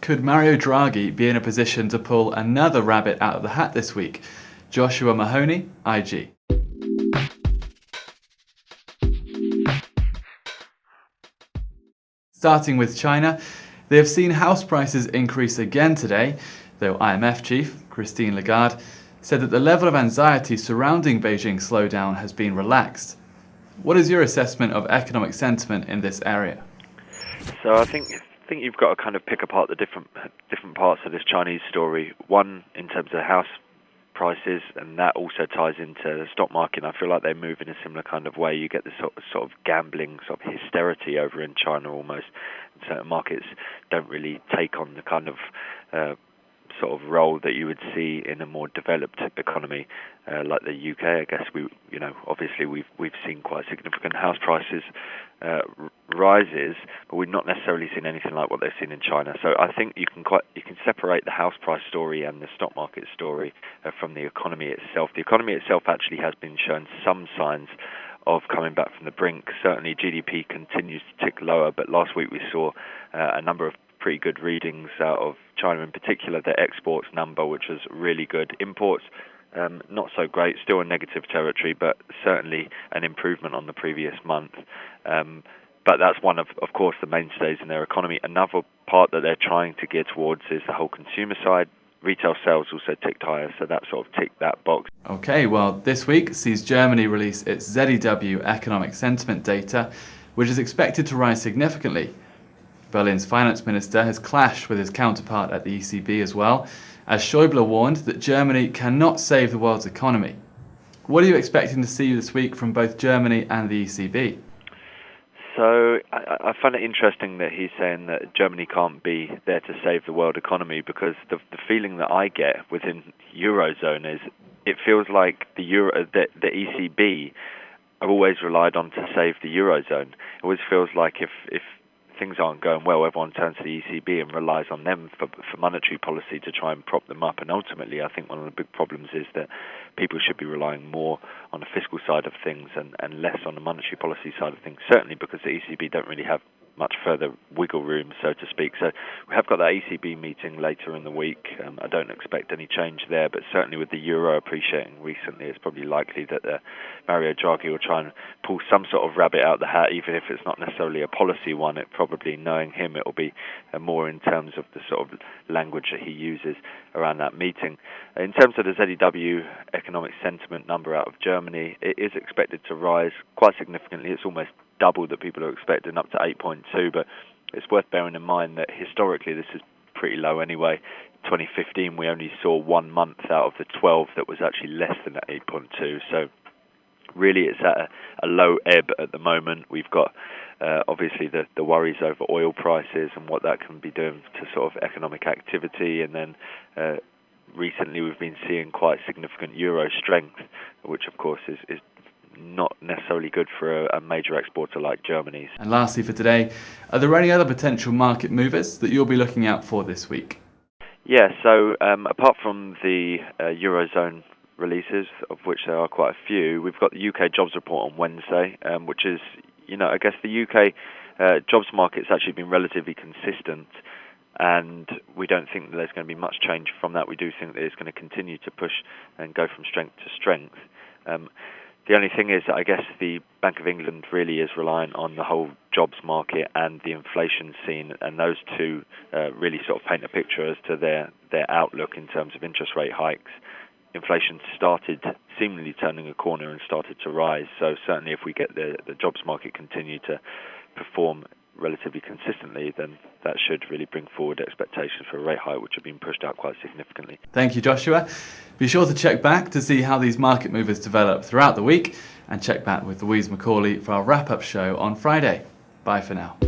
Could Mario Draghi be in a position to pull another rabbit out of the hat this week? Joshua Mahony, IG. Starting with China, they have seen house prices increase again today, though IMF chief Christine Lagarde said that the level of anxiety surrounding Beijing's slowdown has been relaxed. What is your assessment of economic sentiment in this area? So I think you've got to kind of pick apart the different parts of this Chinese story. One, in terms of house prices, and that also ties into the stock market. And I feel like they move in a similar kind of way. You get this sort of gambling, sort of hysterity over in China almost. Certain markets don't really take on the kind of sort of role that you would see in a more developed economy like the UK. I guess obviously we've seen quite significant house prices rises, but we've not necessarily seen anything like what they've seen in China. So I think you can separate the house price story and the stock market story from the economy itself. The economy itself actually has been showing some signs of coming back from the brink. Certainly GDP continues to tick lower, but last week we saw a number of pretty good readings out of China, in particular the exports number, which was really good. Imports, not so great, still in negative territory, but certainly an improvement on the previous month. But that's one of course, the mainstays in their economy. Another part that they're trying to gear towards is the whole consumer side. Retail sales also ticked higher, so that sort of ticked that box. Okay, well, this week sees Germany release its ZEW economic sentiment data, which is expected to rise significantly. Berlin's finance minister has clashed with his counterpart at the ECB as well, as Schäuble warned that Germany cannot save the world's economy. What are you expecting to see this week from both Germany and the ECB? So I find it interesting that he's saying that Germany can't be there to save the world economy, because the feeling that I get within Eurozone is it feels like the ECB have always relied on to save the Eurozone. It always feels like if things aren't going well, everyone turns to the ECB and relies on them for monetary policy to try and prop them up. And ultimately, I think one of the big problems is that people should be relying more on the fiscal side of things and less on the monetary policy side of things, certainly because the ECB don't really have much further wiggle room, so to speak. So we have got that ECB meeting later in the week. I don't expect any change there, but certainly with the euro appreciating recently, it's probably likely that Mario Draghi will try and pull some sort of rabbit out the hat, even if it's not necessarily a policy one. It probably, knowing him, it will be more in terms of the sort of language that he uses around that meeting. In terms of the ZEW economic sentiment number out of Germany, it is expected to rise quite significantly. It's almost double that people are expecting, up to 8.2, but it's worth bearing in mind that historically this is pretty low anyway. 2015 we only saw 1 month out of the 12 that was actually less than that 8.2, so really it's at a low ebb at the moment. We've got obviously the worries over oil prices and what that can be doing to sort of economic activity, and then recently we've been seeing quite significant euro strength, which of course is not necessarily good for a major exporter like Germany. And lastly for today, are there any other potential market movers that you'll be looking out for this week? Yeah, so apart from the Eurozone releases, of which there are quite a few, we've got the UK jobs report on Wednesday, which is, I guess the UK jobs market's actually been relatively consistent, and we don't think that there's going to be much change from that. We do think that it's going to continue to push and go from strength to strength. The only thing is that I guess the Bank of England really is reliant on the whole jobs market and the inflation scene, and those two really sort of paint a picture as to their outlook in terms of interest rate hikes. Inflation started seemingly turning a corner and started to rise, so certainly if we get the jobs market continue to perform relatively consistently, then that should really bring forward expectations for a rate hike, which have been pushed out quite significantly. Thank you, Joshua. Be sure to check back to see how these market movers develop throughout the week, and check back with Louise Macaulay for our wrap-up show on Friday. Bye for now.